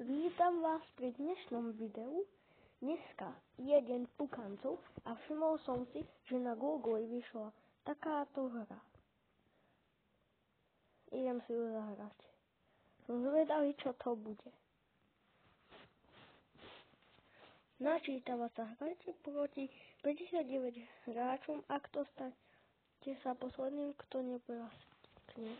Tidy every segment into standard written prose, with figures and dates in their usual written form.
Vítam vás pri dnešnom videu. Dneska je deň pukancov a všimol som si, že na Google vyšla takáto hra. Idem si ju zahrať. Som zvedavý, čo to bude. Načítava sa hrajte proti 59 hráčom, ak to stane sa posledným, kto nepraskne.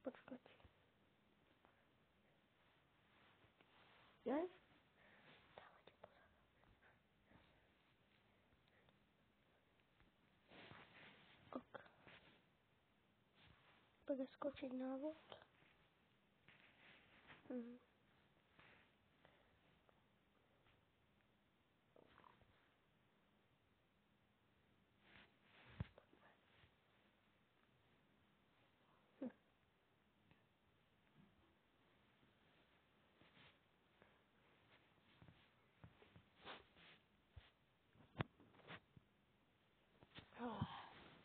Počkajte. Ja? Dávajte pozor. Ok. Preskočiť návod.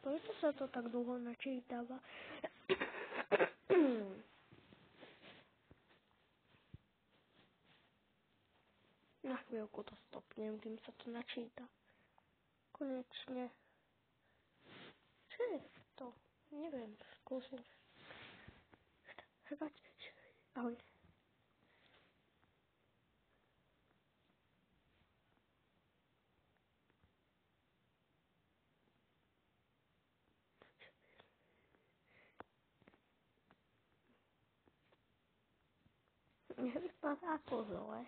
Prečo sa to tak dlho načítava? Na chvíľku to stopnem, kým sa to načíta. Konečne. Čo je to? Neviem, skúsim. Hrať. Ahoj. Nevypadá to zle.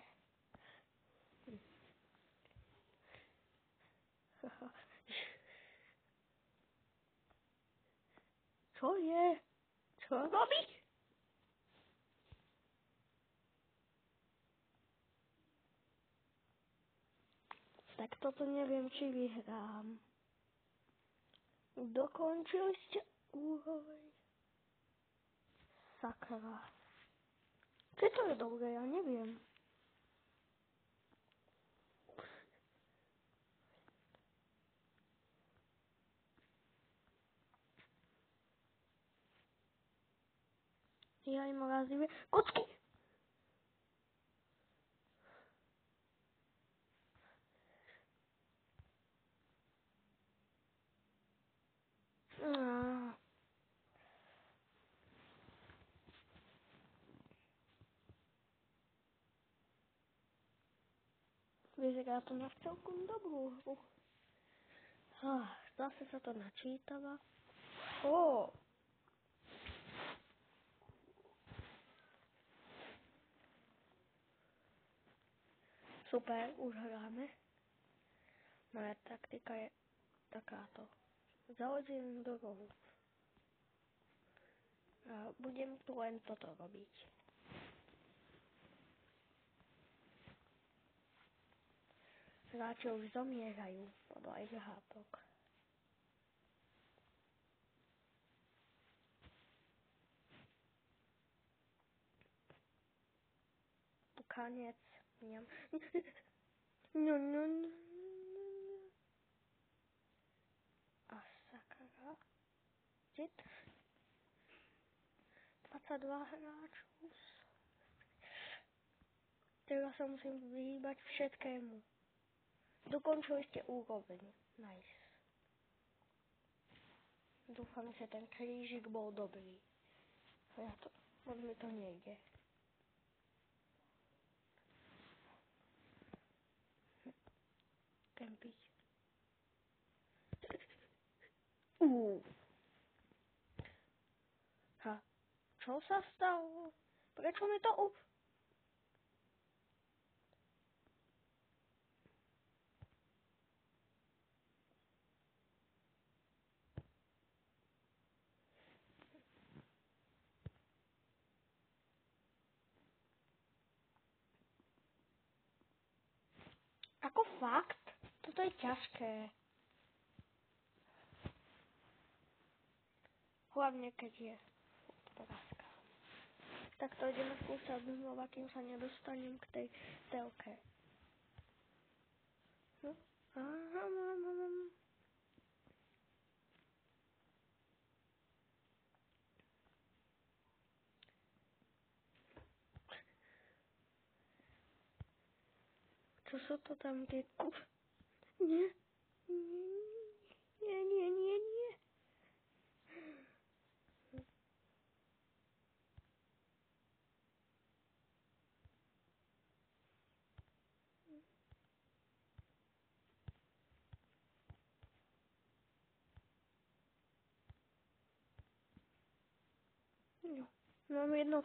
Čo je? Čo robí? Tak toto neviem, či vyhrám. Dokončili ste úroveň. Sakra. Či to je dobré, ja neviem. Ja im razivé kocky. Vyzerá to na celkom dobrú hru. Zase sa to načítava. Super, už hráme. Moja taktika je takáto. Zahodím do rohu. A budem tu len toto robiť. Hráči už zomierajú podľa ich hátok. Pukanec. A sakra. 22 hráčov. Teraz sa musím vyhýbať všetkému. Dokončili ste úroveň. Nice. Dúfam, že ten krížik bol dobrý. Moc mi to nejde. Kempiť. Čo sa stalo? Prečo mi to Ako fakt? Toto je ťažké. Hlavne keď je porážka. Tak to ideme skúšať znova, kým sa nedostanem k tej telke. Čo to tam je? Nie. Nie. No. Mám jedno.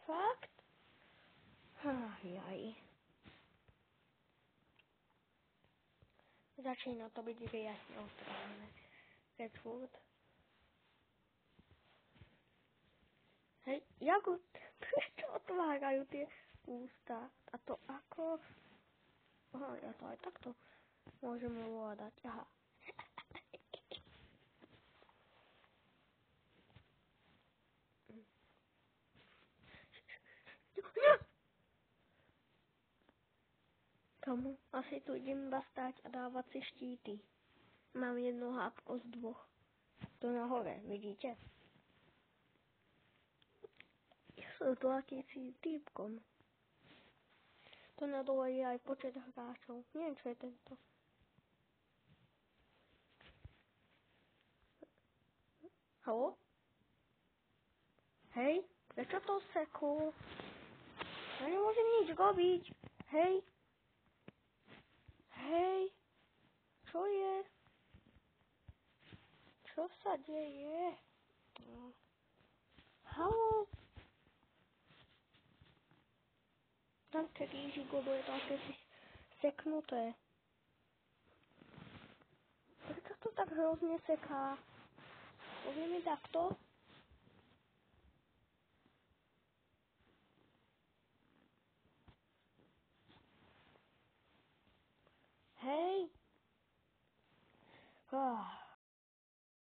Fakt? Jaj. Začína to byť jasne otvorené. Keď furt. Hej, Jagod, prečo otvárajú tie ústa? A to ako? Aha, ja to aj takto môžem ovládať. Aha. Tomu asi tu idem bastať a dávať si štíty. Mám jedno hápko z dvoch. Tu nahore, vidíte? Sú tu akýsi týpkom. To na dole je aj počet hráčov. Neviem, čo je tento. Haló? Hej, prečo to seklo? Ja nemôžem nič robiť. Hej. Čo je? Čo sa deje? Haló? Tam krížigo bude také seknuté. Prečo to tak hrozne seká? Povie mi takto? Hej.